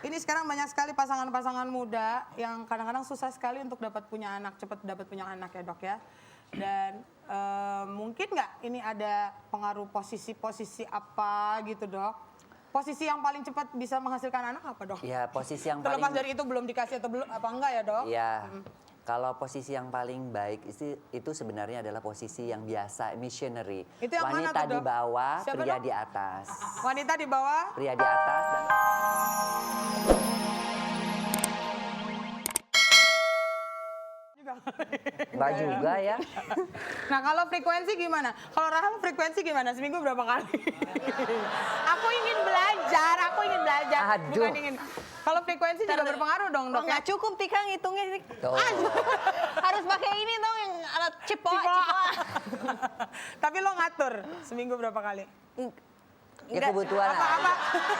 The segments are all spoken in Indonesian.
ini sekarang banyak sekali pasangan-pasangan muda yang kadang-kadang susah sekali untuk dapat punya anak, cepat dapat punya anak ya dok ya. Dan mungkin nggak ini ada pengaruh posisi-posisi apa gitu dok? Posisi yang paling cepat bisa menghasilkan anak apa dok? Ya posisi yang Terlepas paling... dari itu belum dikasih atau belum apa enggak ya dok? Ya, kalau posisi yang paling baik itu sebenarnya adalah posisi yang biasa, missionary. Itu yang mana Wanita tuh, di Dok? bawah, Siapa, pria Dok? di atas. Wanita di bawah. Pria di atas dan... Enggak juga ya. Nah kalau frekuensi gimana? Kalau Rahel frekuensi gimana? Seminggu berapa kali? Aku ingin belajar. Aduh. Bukan ingin. Kalau frekuensi juga berpengaruh dong dok. Nggak cukup Tika ngitungnya. Tuh. Harus pakai ini dong yang alat cipoa. Tapi lo ngatur seminggu berapa kali? Ya kebutuhan.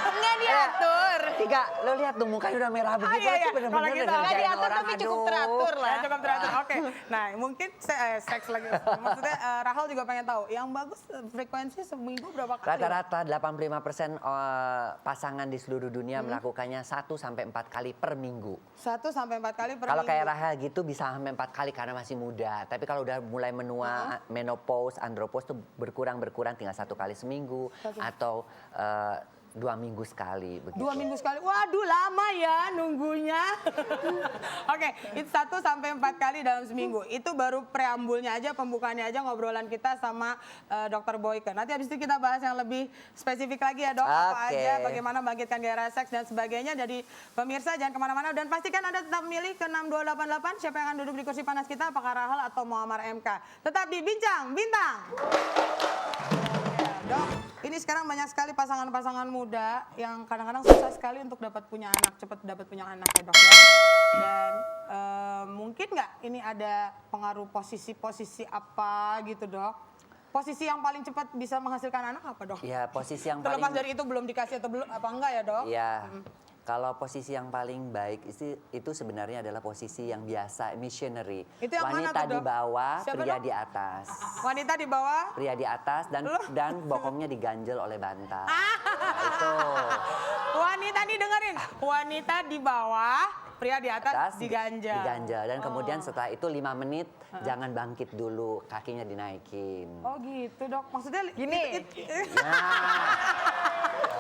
Enggak diatur. Tika, lo lihat dong mukanya udah merah begitu. Iya. Itu bener-bener Kalau gitu, ngerjain diatur orang. tapi cukup Aduh. teratur lah. Ya, cukup teratur. Oke. Nah mungkin seks lagi. Maksudnya Rahel juga pengen tahu. Yang bagus frekuensi seminggu berapa kali? Rata-rata 85% pasangan di seluruh dunia melakukannya 1 sampai 4 kali per minggu. 1 sampai 4 kali per Kalau minggu. kayak Rahel gitu bisa sampai 4 kali karena masih muda. Tapi kalau udah mulai menua, menopause, andropause tuh berkurang tinggal 1 kali seminggu atau 2 minggu sekali. Begitu. 2 minggu sekali. Waduh lama ya nunggunya. Oke, itu 1 sampai 4 kali dalam seminggu. Itu baru preambulnya aja, pembukaannya aja ngobrolan kita sama Dr. Boyke. Nanti habis itu kita bahas yang lebih spesifik lagi ya dok. Apa Oke. aja, bagaimana bangkitkan gairah seks dan sebagainya. Jadi pemirsa jangan kemana-mana. Dan pastikan Anda tetap memilih ke 6288. Siapa yang akan duduk di kursi panas kita, apakah Rahel atau Muammar MK. Tetap di Bincang Bintang. Dok, ini sekarang banyak sekali pasangan-pasangan muda yang kadang-kadang susah sekali untuk dapat punya anak, cepat dapat punya anak ya dok ya. Dan mungkin nggak ini ada pengaruh posisi-posisi apa gitu dok? Posisi yang paling cepat bisa menghasilkan anak apa dok? Ya posisi yang Terlepas paling... dari itu belum dikasih atau belum apa enggak ya dok? Ya, kalau posisi yang paling baik itu sebenarnya adalah posisi yang biasa, missionary. Itu yang mana Wanita tuh, di Dok? bawah, Siapa, pria Dok? di atas. Wanita di bawah. Pria di atas dan bokongnya diganjel oleh bantal. Nah, itu. Wanita nih dengerin, wanita di bawah, pria di atas diganjal. Diganjel. Dan kemudian setelah itu 5 menit jangan bangkit dulu, kakinya dinaikin. Oh gitu dok, maksudnya Gini. Nah,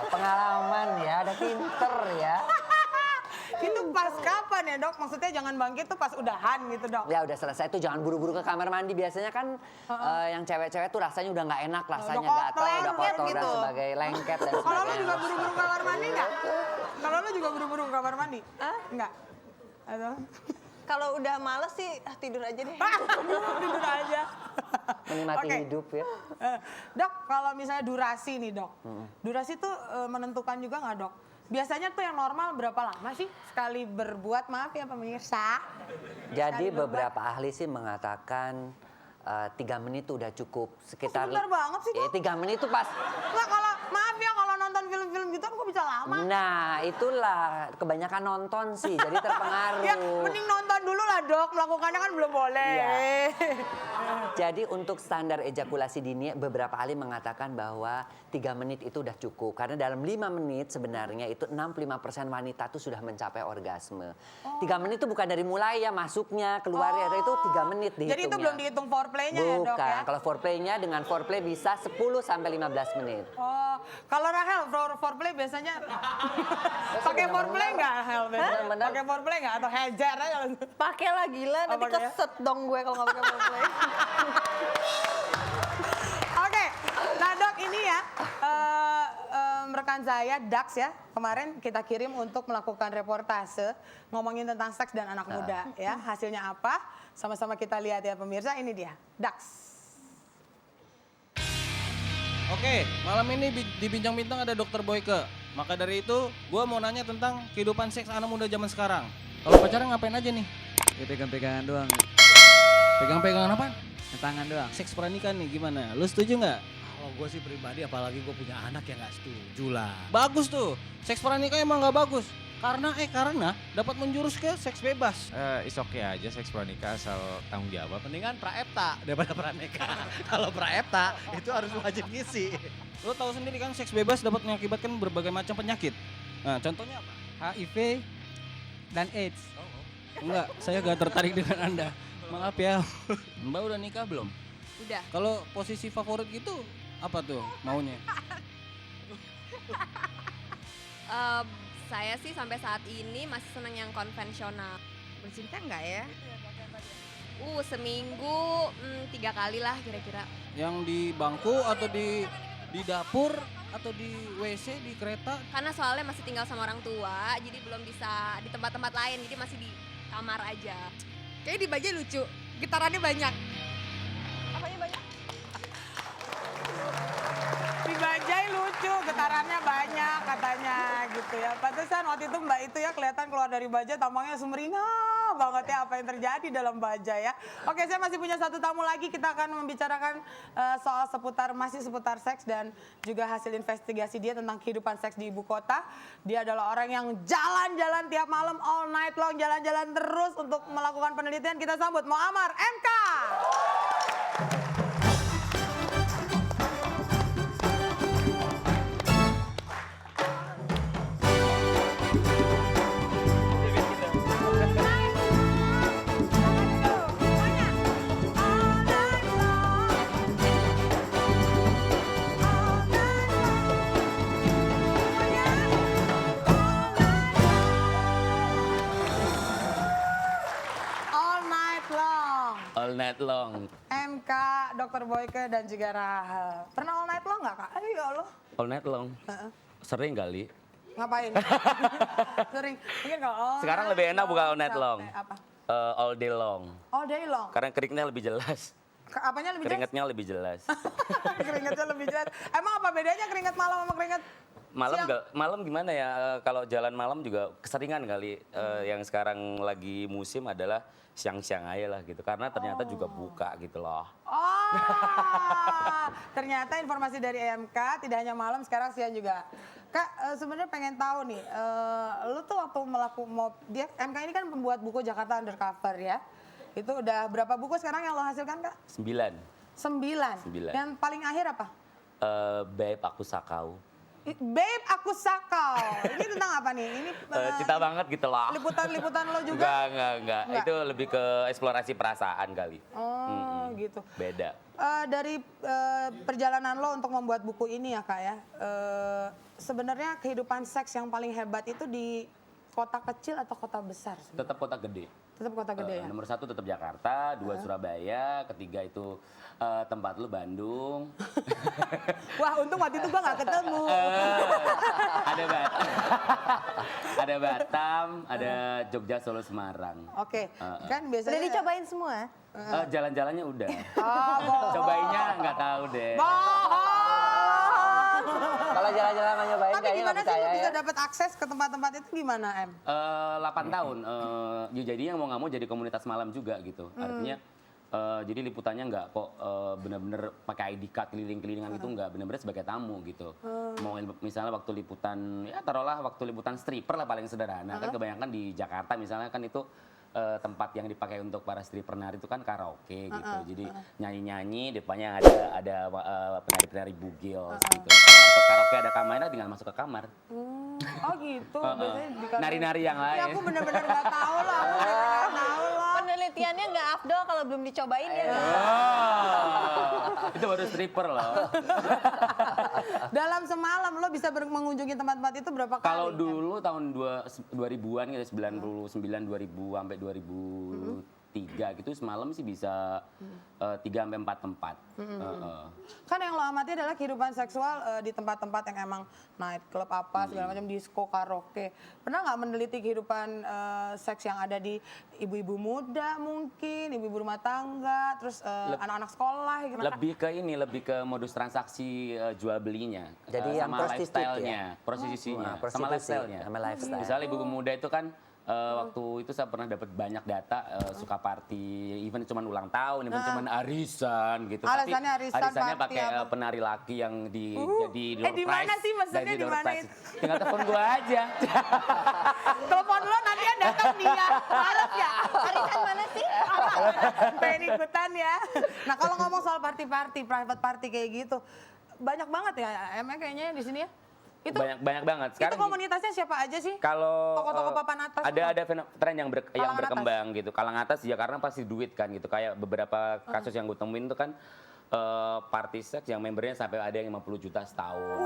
pengalaman ya, ada pinter ya. Itu pas kapan ya dok? Maksudnya jangan bangkit tuh pas udahan gitu dok? Ya udah selesai tuh jangan buru-buru ke kamar mandi. Biasanya kan yang cewek-cewek tuh rasanya udah nggak enak, rasanya Udah gatel, kotor, udah kotor dan gitu. sebagai lengket dan Kalau lo sebagainya. juga buru-buru ke kamar mandi nggak? Kalau lo juga buru-buru ke kamar mandi? Enggak? Atau? Kalau udah males sih tidur aja deh. Tidur aja. Menikmati Oke. hidup ya. Dok, kalau misalnya durasi nih dok, durasi tuh menentukan juga nggak dok? Biasanya tuh yang normal berapa lama sih sekali berbuat? Maaf ya pemirsa. Jadi Sekali berbuat. beberapa ahli sih mengatakan 3 menit tuh udah cukup. Sekitar sebentar banget sih, Dok. 3 menit tuh pas. Nggak, kalau maaf ya kalau nonton film-film gitu kok bisa lama? Nah itulah kebanyakan nonton sih jadi terpengaruh. Ya mending nonton dulu lah dok, melakukannya kan belum boleh. Iya. Jadi untuk standar ejakulasi dini beberapa ahli mengatakan bahwa 3 menit itu udah cukup. Karena dalam 5 menit sebenarnya itu 65% wanita tuh sudah mencapai orgasme. 3 menit itu bukan dari mulai ya masuknya, keluarnya, itu 3 menit dihitungnya. Jadi itu belum dihitung foreplaynya ya dok Bukan, ya? kalau foreplaynya dengan foreplay bisa 10 sampai 15 menit. Oh, kalau Rahel foreplay biasanya pakai foreplay nggak Rahel? Bener-bener. Pakai foreplay nggak atau hajar aja? Pakai lah gila, nanti pakai ya? keset dong gue kalau nggak pakai foreplay. Oke, nah dok ini ya rekan saya Dax ya kemarin kita kirim untuk melakukan reportase ngomongin tentang seks dan anak muda ya hasilnya apa sama-sama kita lihat ya pemirsa ini dia Dax. Oke, malam ini di Bincang Bintang ada Dr. Boyke. Maka dari itu, gue mau nanya tentang kehidupan seks anak muda zaman sekarang. Kalau pacaran ngapain aja nih? Ya pegang-pegangan doang. Pegang-pegangan apa? Tangan doang. Seks pernikahan nih gimana? Lu setuju nggak? Kalau gue sih pribadi apalagi gue punya anak ya nggak setuju lah. Bagus tuh. Seks pernikahan emang nggak bagus. Karena dapat menjurus ke seks bebas. Is okay aja seks pranikah asal tanggung jawab. Mendingan praepta daripada pranikah. Kalau praepta itu harus wajib ngisi. Lo tahu sendiri kan seks bebas dapat mengakibatkan berbagai macam penyakit. Nah contohnya apa? HIV dan AIDS. Enggak, saya gak tertarik dengan Anda. Maaf ya. Mbak udah nikah belum? Udah. Kalau posisi favorit gitu apa tuh maunya? Saya sih sampai saat ini masih senang yang konvensional. Bercinta enggak ya? Seminggu 3 kali lah kira-kira. Yang di bangku atau di dapur atau di WC di kereta? Karena soalnya masih tinggal sama orang tua, jadi belum bisa di tempat-tempat lain, jadi masih di kamar aja. Kayaknya di Bajai lucu, gitarannya banyak. Apanya banyak? Di Bajai lucu, getarannya banyak katanya gitu ya. Pantesan waktu itu Mbak itu ya kelihatan keluar dari Bajai tampangnya sumringah banget ya apa yang terjadi dalam Bajai ya. Oke, saya masih punya satu tamu lagi, kita akan membicarakan soal masih seputar seks dan juga hasil investigasi dia tentang kehidupan seks di ibu kota. Dia adalah orang yang jalan-jalan tiap malam all night long, jalan-jalan terus untuk melakukan penelitian. Kita sambut Muammar MK. All night long. MK, Dr. Boyke dan juga Rahel. Pernah all night long nggak Kak? Ayo ya Allah. All night long. Sering kali. Ngapain? Sering. Mungkin kalau all Sekarang night lebih enak bukan all night capek. long. Apa? All day long. All day long. Karena keringetnya lebih jelas. Apanya lebih jelas? Keringetnya lebih jelas. Keringetnya lebih jelas. Emang apa bedanya keringet malam sama keringet siang? Malam gimana ya? Kalau jalan malam juga keseringan kali. Yang sekarang lagi musim adalah siang-siang aja lah gitu. Karena ternyata juga buka gitu loh. Oh, ternyata informasi dari EMK tidak hanya malam, sekarang siang juga. Kak, sebenarnya pengen tahu nih, lu tuh waktu MK ini kan pembuat buku Jakarta Undercover ya. Itu udah berapa buku sekarang yang lo hasilkan Kak? 9. 9. Yang paling akhir apa? Babe aku sakau. Babe aku sakau. Ini tentang apa nih? Ini Cinta banget gitu loh. liputan lo juga? Enggak. Itu lebih ke eksplorasi perasaan kali. Oh, gitu. Beda. Dari perjalanan lo untuk membuat buku ini ya Kak ya, sebenarnya kehidupan seks yang paling hebat itu di kota kecil atau kota besar? Tetap kota gede. Tetap kota gede ya? Nomor 1 tetap Jakarta, 2 Surabaya, ketiga itu tempat lu Bandung. Wah, untung waktu itu gua nggak ketemu. Ada Batam, ada Jogja, Solo, Semarang. Oke, kan biasanya... Udah dicobain semua? Jalan-jalannya udah. bohong. Cobainnya nggak tahu deh. Bohong! Kalau jalan-jalan sama nyobain Tapi kayaknya gimana nggak sih lo percaya bisa ya. dapat akses ke tempat-tempat itu gimana, Em? 8 tahun. Ya jadi yang mau nggak mau jadi komunitas malam juga gitu. Artinya jadi liputannya nggak kok bener-bener pakai ID card keliling-kelilingan gitu nggak, bener-bener sebagai tamu gitu. Mau misalnya waktu liputan, ya taruhlah waktu liputan stripper lah paling sederhana. Kan kebanyakan di Jakarta misalnya kan itu tempat yang dipakai untuk para stripper nari itu kan karaoke gitu. Jadi nyanyi-nyanyi, depannya ada penari-penari bugil gitu. Kalau untuk karaoke ada kamarnya tinggal masuk ke kamar. Oh gitu, biasanya di kamar. Nari-nari yang lain. Ya aku bener-bener nggak tahu lah, aku bener-bener nggak tahu lah. Penelitiannya nggak afdol kalau belum dicobain ya nggak? Itu baru stripper loh. Dalam semalam lo bisa mengunjungi tempat-tempat itu berapa kali? Kalau dulu tahun 2000-an gitu, 99, 2000 sampai 2003 gitu semalam sih bisa 3 sampai 4 tempat. Kan yang lo amati adalah kehidupan seksual di tempat-tempat yang emang night club apa segala macam, disco, karaoke. Pernah nggak meneliti kehidupan seks yang ada di ibu-ibu muda mungkin, ibu-ibu rumah tangga, terus anak-anak sekolah gimana? Lebih ke modus transaksi jual belinya. Jadi yang sama prostitut lifestyle-nya, prosesisinya, sama Prostitusi, lifestyle-nya. sama lifestyle. Misalnya ibu muda itu kan waktu itu saya pernah dapat banyak data suka party, even cuma ulang tahun, even cuma arisan gitu. Alasannya Tapi arisan, arisannya party pakai apa? penari laki yang jadi door di mana prize. sih maksudnya, jadi di door mana prize. itu? Tinggal telepon gua aja. Telepon lo nanti yang datang dia, harus ya? Arisan mana sih? Pengen ikutan ya. Nah kalau ngomong soal party-party, private party kayak gitu, banyak banget ya, emang kayaknya di sini ya? Itu banyak banget. itu komunitasnya siapa aja sih? Kalau Toko-toko papan atas ada tren yang Kalangan berkembang gitu. Kalangan atas ya karena pasti duit kan gitu. Kayak beberapa kasus yang gue temuin tuh kan party seks yang membernya sampai ada yang 50 juta setahun.